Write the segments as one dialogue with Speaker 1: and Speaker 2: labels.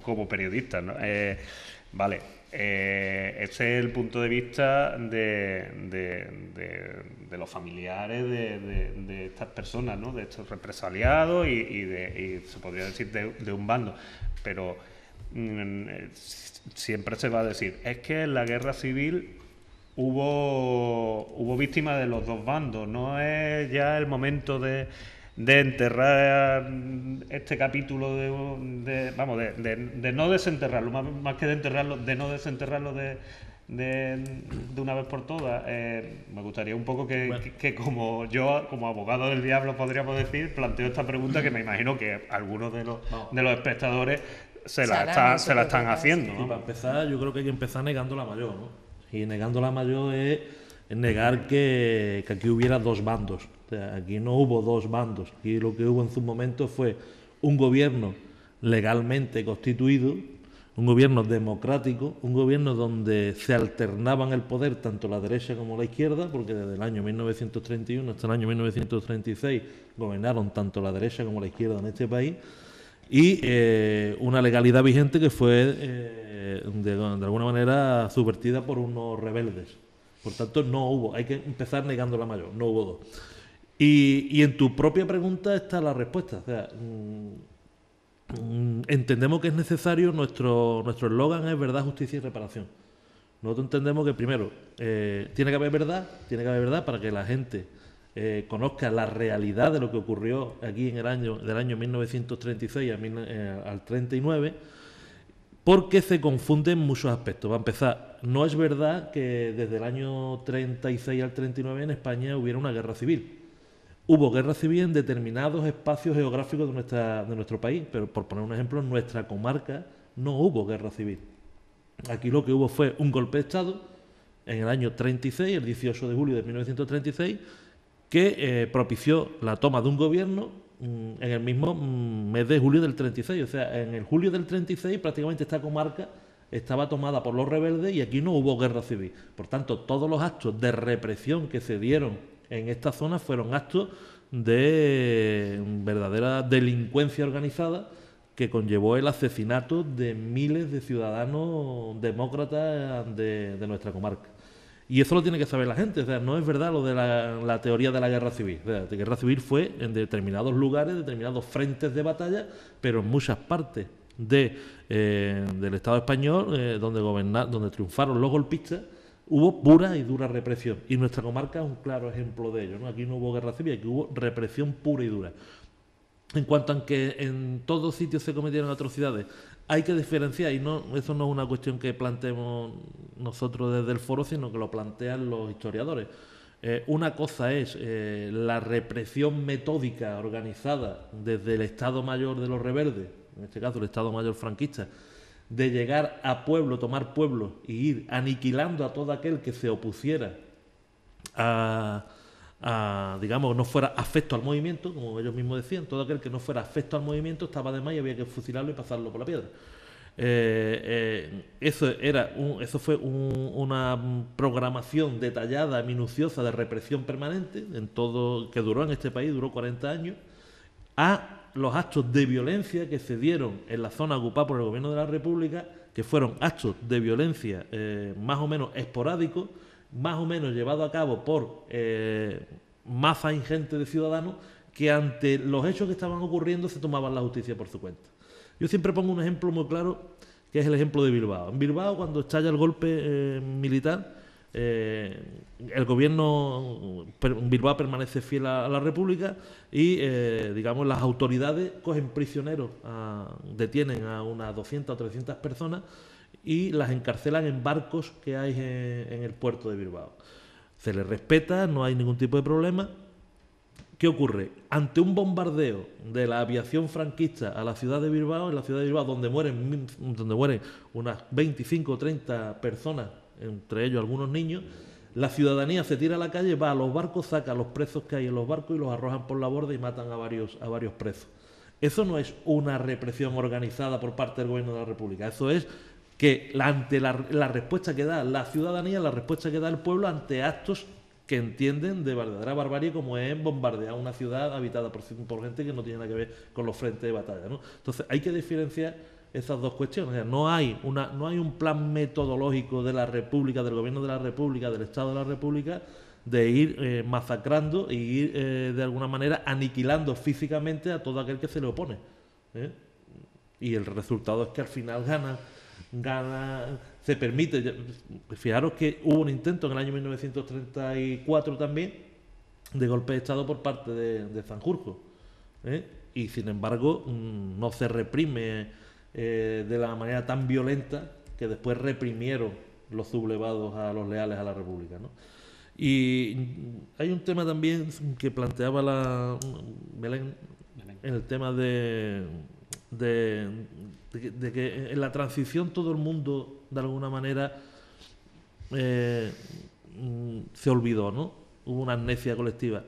Speaker 1: como periodistas, ¿no? Vale, este es el punto de vista de los familiares de estas personas, ¿no? De estos represaliados y se podría decir de un bando, pero siempre se va a decir, es que en la guerra civil hubo víctimas de los dos bandos, no es ya el momento de enterrar este capítulo de no desenterrarlo, más que de enterrarlo, de no desenterrarlo de una vez por todas. Me gustaría un poco que como yo, como abogado del diablo, podríamos decir, planteo esta pregunta que me imagino que algunos de los espectadores se la están haciendo, ¿no?
Speaker 2: Y para empezar, yo creo que hay que empezar negando la mayor, ¿no? Y negando la mayor es negar que aquí hubiera dos bandos. O sea, aquí no hubo dos bandos. Aquí lo que hubo en su momento fue un gobierno legalmente constituido, un gobierno democrático, un gobierno donde se alternaban el poder tanto la derecha como la izquierda, porque desde el año 1931 hasta el año 1936 gobernaron tanto la derecha como la izquierda en este país, y una legalidad vigente que fue de alguna manera subvertida por unos rebeldes. Por tanto, no hubo, hay que empezar negando la mayor, no hubo dos. Y en tu propia pregunta está la respuesta. O sea, entendemos que es necesario, nuestro eslogan es verdad, justicia y reparación. Nosotros entendemos que primero tiene que haber verdad para que la gente conozca la realidad de lo que ocurrió aquí en el año 1936 al 39, porque se confunden muchos aspectos. Va a empezar, no es verdad que desde el año 36 al 39 en España hubiera una guerra civil. Hubo guerra civil en determinados espacios geográficos de nuestro país, pero por poner un ejemplo, en nuestra comarca no hubo guerra civil. Aquí lo que hubo fue un golpe de Estado en el año 36, el 18 de julio de 1936, que propició la toma de un gobierno en el mismo mes de julio del 36. O sea, en el julio del 36 prácticamente esta comarca estaba tomada por los rebeldes y aquí no hubo guerra civil. Por tanto, todos los actos de represión que se dieron en esta zona fueron actos de verdadera delincuencia organizada que conllevó el asesinato de miles de ciudadanos demócratas de nuestra comarca. Y eso lo tiene que saber la gente. O sea, no es verdad lo de la teoría de la guerra civil. O sea, la guerra civil fue en determinados lugares, determinados frentes de batalla, pero en muchas partes del Estado español, donde triunfaron los golpistas, hubo pura y dura represión. Y nuestra comarca es un claro ejemplo de ello, ¿no? Aquí no hubo guerra civil, aquí hubo represión pura y dura. En cuanto a que en todos sitios se cometieron atrocidades, hay que diferenciar, y eso no es una cuestión que planteemos nosotros desde el foro, sino que lo plantean los historiadores. Una cosa es la represión metódica organizada desde el Estado Mayor de los rebeldes, en este caso el Estado Mayor franquista, de llegar a pueblo, tomar pueblos y ir aniquilando a todo aquel que se opusiera digamos, no fuera afecto al movimiento, como ellos mismos decían. Todo aquel que no fuera afecto al movimiento estaba de más y había que fusilarlo y pasarlo por la piedra. Eso fue una programación detallada, minuciosa de represión permanente en todo, que duró en este país, duró 40 años, a los actos de violencia que se dieron en la zona ocupada por el gobierno de la República, que fueron actos de violencia más o menos esporádicos, más o menos llevados a cabo por masa ingente de ciudadanos que ante los hechos que estaban ocurriendo se tomaban la justicia por su cuenta. Yo siempre pongo un ejemplo muy claro, que es el ejemplo de Bilbao. En Bilbao, cuando estalla el golpe militar, el gobierno Bilbao permanece fiel a la República y digamos las autoridades cogen prisioneros, detienen a unas 200 o 300 personas y las encarcelan en barcos que hay en el puerto de Bilbao. Se les respeta, no hay ningún tipo de problema. ¿Qué ocurre? Ante un bombardeo de la aviación franquista a la ciudad de Bilbao, en la ciudad de Bilbao donde mueren unas 25 o 30 personas, entre ellos algunos niños, la ciudadanía se tira a la calle, va a los barcos, saca a los presos que hay en los barcos y los arrojan por la borda y matan a varios presos. Eso no es una represión organizada por parte del gobierno de la República, eso es que ante la respuesta que da la ciudadanía, la respuesta que da el pueblo ante actos que entienden de verdadera barbarie, como es bombardear una ciudad habitada por gente que no tiene nada que ver con los frentes de batalla, ¿no? Entonces hay que diferenciar esas dos cuestiones. O sea, no hay un plan metodológico de la República, del Gobierno de la República, del Estado de la República, de ir masacrando y ir de alguna manera aniquilando físicamente a todo aquel que se le opone. ¿eh? Y el resultado es que al final gana, se permite. Fijaros que hubo un intento en el año 1934 también de golpe de Estado por parte de Sanjurjo, y sin embargo no se reprime de la manera tan violenta que después reprimieron los sublevados a los leales a la República, ¿no? Y hay un tema también que planteaba la Belén en el tema de que en la transición todo el mundo de alguna manera se olvidó, ¿no? Hubo una amnesia colectiva.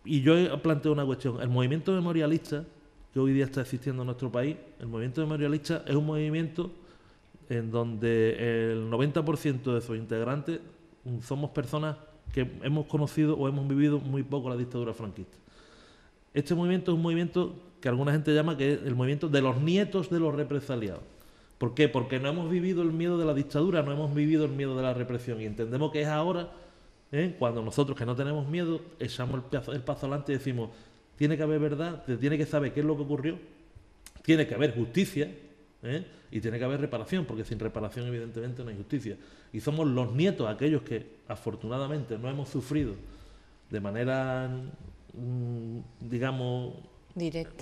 Speaker 2: Y yo planteo una cuestión. El movimiento memorialista que hoy día está existiendo en nuestro país, el movimiento memorialista es un movimiento en donde el 90% de sus integrantes somos personas que hemos conocido o hemos vivido muy poco la dictadura franquista. Este movimiento es un movimiento que alguna gente llama que es el movimiento de los nietos de los represaliados. ¿Por qué? Porque no hemos vivido el miedo de la dictadura, no hemos vivido el miedo de la represión y entendemos que es ahora, cuando nosotros que no tenemos miedo echamos el paso adelante y decimos, tiene que haber verdad, se tiene que saber qué es lo que ocurrió, tiene que haber justicia, y tiene que haber reparación, porque sin reparación evidentemente no hay justicia. Y somos los nietos, aquellos que afortunadamente no hemos sufrido de manera, digamos,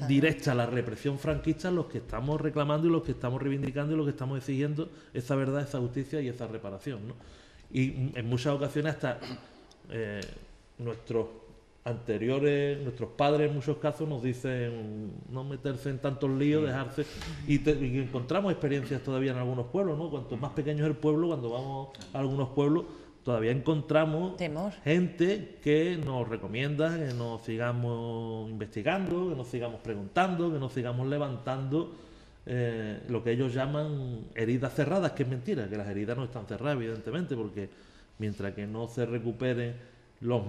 Speaker 2: directa la represión franquista, los que estamos reclamando y los que estamos reivindicando y los que estamos exigiendo esa verdad, esa justicia y esa reparación, ¿no? Y en muchas ocasiones hasta nuestros padres en muchos casos nos dicen no meterse en tantos líos, dejarse, y encontramos experiencias todavía en algunos pueblos, ¿no? Cuanto más pequeño es el pueblo, cuando vamos a algunos pueblos todavía encontramos gente que nos recomienda que nos sigamos investigando, que nos sigamos preguntando, que nos sigamos levantando lo que ellos llaman heridas cerradas, que es mentira, que las heridas no están cerradas evidentemente, porque mientras que no se recuperen los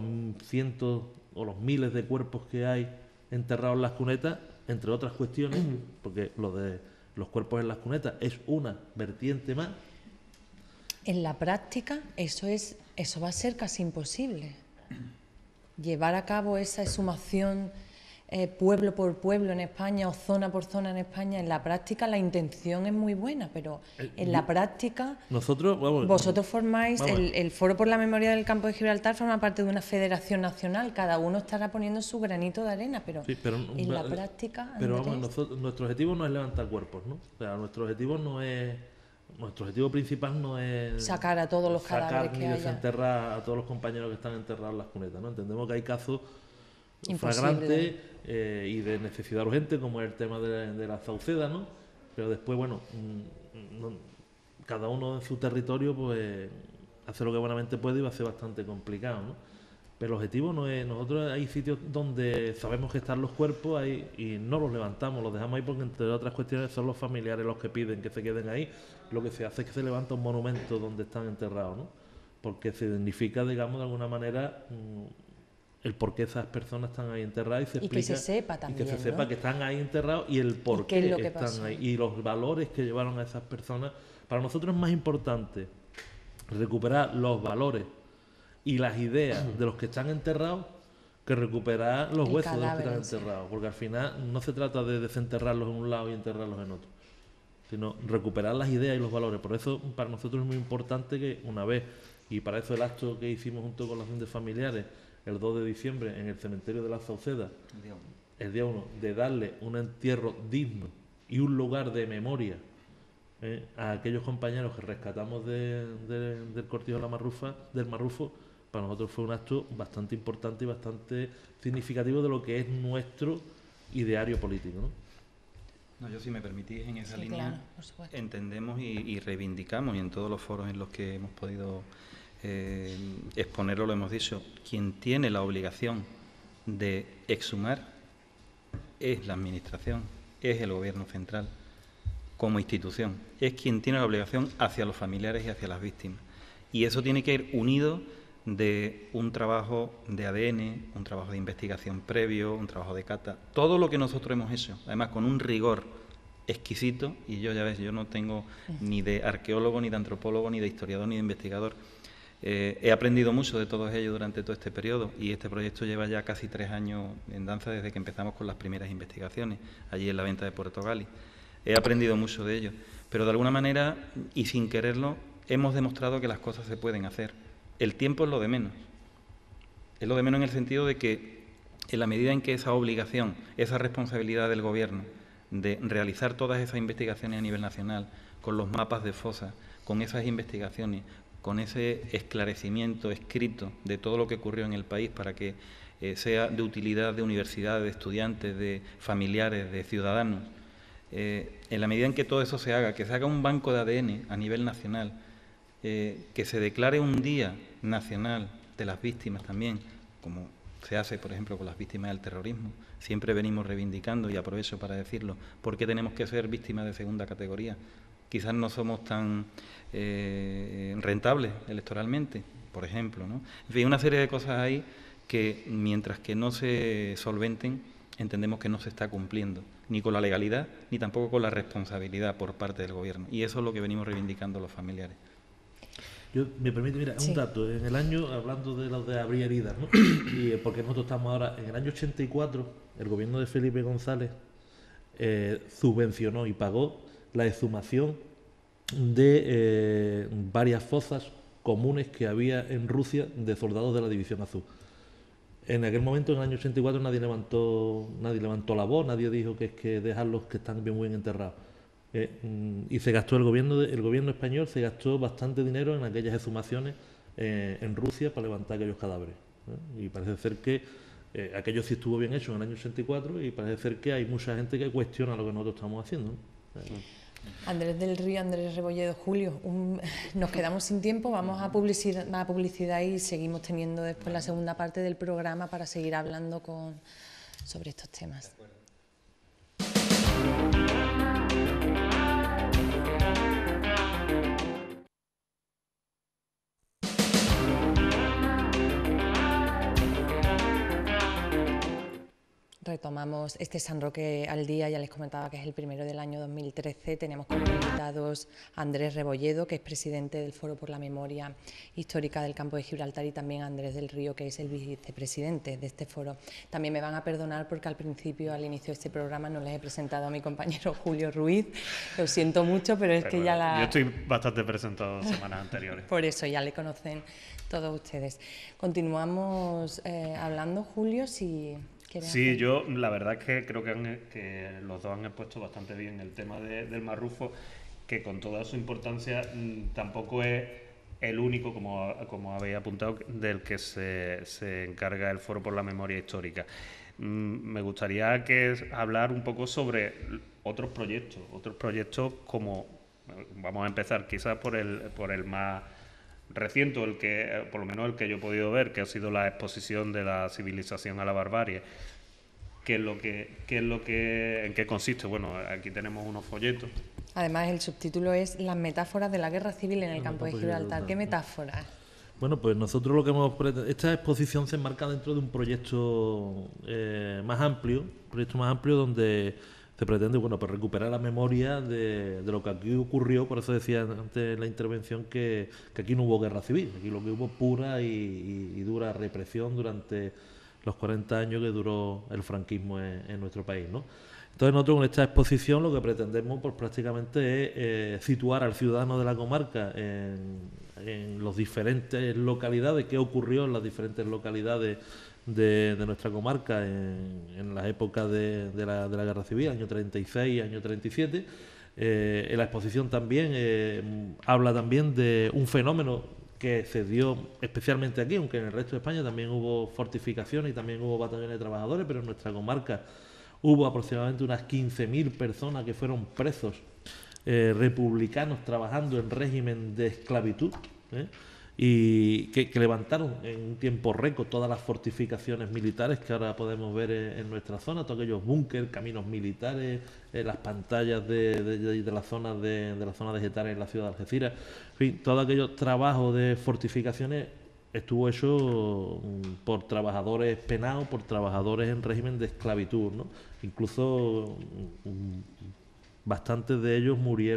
Speaker 2: cientos o los miles de cuerpos que hay enterrados en las cunetas, entre otras cuestiones, porque lo de los cuerpos en las cunetas es una vertiente más.
Speaker 3: En la práctica eso va a ser casi imposible. Llevar a cabo esa exhumación pueblo por pueblo en España o zona por zona en España, en la práctica la intención es muy buena, pero en la práctica vosotros formáis, el Foro por la Memoria del Campo de Gibraltar forma parte de una federación nacional, cada uno estará poniendo su granito de arena, pero en la práctica...
Speaker 2: Pero nuestro objetivo no es levantar cuerpos, ¿no? O sea, nuestro objetivo principal no es
Speaker 3: sacar a todos los cadáveres que haya,
Speaker 2: desenterrar a todos los compañeros que están enterrados en las cunetas, ¿no? Entendemos que hay casos flagrantes y de necesidad urgente, como es el tema de la Sauceda, ¿no? Pero después, bueno, cada uno en su territorio pues hace lo que buenamente puede y va a ser bastante complicado, ¿no? Pero el objetivo no es... Nosotros hay sitios donde sabemos que están los cuerpos ahí y no los levantamos, los dejamos ahí porque entre otras cuestiones son los familiares los que piden que se queden ahí. Lo que se hace es que se levanta un monumento donde están enterrados, ¿no? Porque se identifica, digamos, de alguna manera el por qué esas personas están ahí enterradas y se explica,
Speaker 3: que se sepa también,
Speaker 2: y que se sepa, ¿no?, que están ahí enterrados y el por qué están pasó ahí y los valores que llevaron a esas personas. Para nosotros es más importante recuperar los valores y las ideas de los que están enterrados que recuperar los huesos de los que están enterrados, porque al final no se trata de desenterrarlos en un lado y enterrarlos en otro, sino recuperar las ideas y los valores. Por eso para nosotros es muy importante que una vez, y para eso el acto que hicimos junto con las asociaciones familiares el 2 de diciembre en el cementerio de la Sauceda, el día 1, de darle un entierro digno y un lugar de memoria a aquellos compañeros que rescatamos del cortijo de la Marrufa, del Marrufo, para nosotros fue un acto bastante importante y bastante significativo de lo que es nuestro ideario político, ¿no?
Speaker 4: No, yo, si me permitís, en esa línea,
Speaker 3: claro, por supuesto,
Speaker 4: entendemos y reivindicamos, y en todos los foros en los que hemos podido exponerlo lo hemos dicho, quien tiene la obligación de exhumar es la Administración, es el Gobierno central como institución, es quien tiene la obligación hacia los familiares y hacia las víctimas, y eso tiene que ir unido de un trabajo de ADN, un trabajo de investigación previo, un trabajo de cata, todo lo que nosotros hemos hecho, además con un rigor exquisito, y yo, ya ves, yo no tengo ni de arqueólogo, ni de antropólogo, ni de historiador, ni de investigador. He aprendido mucho de todos ellos durante todo este periodo, y este proyecto lleva ya casi 3 años en danza desde que empezamos con las primeras investigaciones, allí en la venta de Puerto Gali. He aprendido mucho de ellos, pero de alguna manera, y sin quererlo, hemos demostrado que las cosas se pueden hacer. El tiempo es lo de menos. Es lo de menos en el sentido de que, en la medida en que esa obligación, esa responsabilidad del Gobierno de realizar todas esas investigaciones a nivel nacional, con los mapas de fosas, con esas investigaciones, con ese esclarecimiento escrito de todo lo que ocurrió en el país para que sea de utilidad de universidades, de estudiantes, de familiares, de ciudadanos, en la medida en que todo eso se haga, que se haga un banco de ADN a nivel nacional, que se declare un día nacional de las víctimas también, como se hace, por ejemplo, con las víctimas del terrorismo. Siempre venimos reivindicando, y aprovecho para decirlo, ¿por qué tenemos que ser víctimas de segunda categoría? Quizás no somos tan rentables electoralmente, por ejemplo, ¿no? En fin, una serie de cosas ahí que, mientras que no se solventen, entendemos que no se está cumpliendo, ni con la legalidad, ni tampoco con la responsabilidad por parte del Gobierno. Y eso es lo que venimos reivindicando los familiares.
Speaker 2: Yo, me permite, mira, un dato. En el año, hablando de los de abrir heridas, ¿no? Y porque nosotros estamos ahora, en el año 84, el gobierno de Felipe González subvencionó y pagó la exhumación de varias fosas comunes que había en Rusia de soldados de la División Azul. En aquel momento, en el año 84, nadie levantó la voz, nadie dijo que es que dejarlos que están bien enterrados. Y se gastó el gobierno español se gastó bastante dinero en aquellas exhumaciones en Rusia para levantar aquellos cadáveres. Y parece ser que aquello sí estuvo bien hecho en el año 84, y parece ser que hay mucha gente que cuestiona lo que nosotros estamos haciendo, ¿no?
Speaker 3: Andrés del Río, Andrés Rebolledo, Julio, nos quedamos sin tiempo, vamos a publicidad y seguimos teniendo después la segunda parte del programa para seguir hablando sobre estos temas. Retomamos este San Roque al Día, ya les comentaba que es el primero del año 2013. Tenemos como invitados a Andrés Rebolledo, que es presidente del Foro por la Memoria Histórica del Campo de Gibraltar, y también a Andrés del Río, que es el vicepresidente de este foro. También me van a perdonar porque al inicio de este programa no les he presentado a mi compañero Julio Ruiz. Lo siento mucho, pero es que ya
Speaker 1: Yo estoy bastante presentado semanas anteriores.
Speaker 3: Por eso ya le conocen todos ustedes. Continuamos hablando, Julio, si...
Speaker 1: Sí, yo la verdad es que creo que los dos han expuesto bastante bien el tema del Marrufo, que con toda su importancia tampoco es el único, como habéis apuntado, del que se encarga el Foro por la Memoria Histórica. Me gustaría hablar un poco sobre otros proyectos como, vamos a empezar quizás por el más reciente, por lo menos el que yo he podido ver, que ha sido la exposición de la civilización a la barbarie. ¿En qué consiste? Bueno, aquí tenemos unos folletos.
Speaker 3: Además, el subtítulo es Las metáforas de la guerra civil en el campo de Gibraltar. ¿Qué metáforas?
Speaker 2: Bueno, pues nosotros lo que hemos pretendido, esta exposición se enmarca dentro de un proyecto más amplio, donde se pretende, bueno, pues recuperar la memoria de lo que aquí ocurrió. Por eso decía antes en la intervención que aquí no hubo guerra civil, aquí lo que hubo pura y dura represión durante los 40 años que duró el franquismo en nuestro país, ¿no? Entonces nosotros con esta exposición lo que pretendemos pues prácticamente es situar al ciudadano de la comarca en las diferentes localidades, qué ocurrió en las diferentes localidades de nuestra comarca en las épocas de la Guerra Civil, año 36, año 37. En la exposición también habla también de un fenómeno que se dio especialmente aquí, aunque en el resto de España también hubo fortificaciones y también hubo batallones de trabajadores, pero en nuestra comarca hubo aproximadamente unas 15.000 personas que fueron presos republicanos trabajando en régimen de esclavitud, y que levantaron en un tiempo récord todas las fortificaciones militares que ahora podemos ver en nuestra zona, todos aquellos búnker, caminos militares, las pantallas de las zonas de vegetales en la ciudad de Algeciras, en fin, todo aquellos trabajos de fortificaciones estuvo hecho por trabajadores penados, por trabajadores en régimen de esclavitud, ¿no? Incluso bastantes de ellos murieron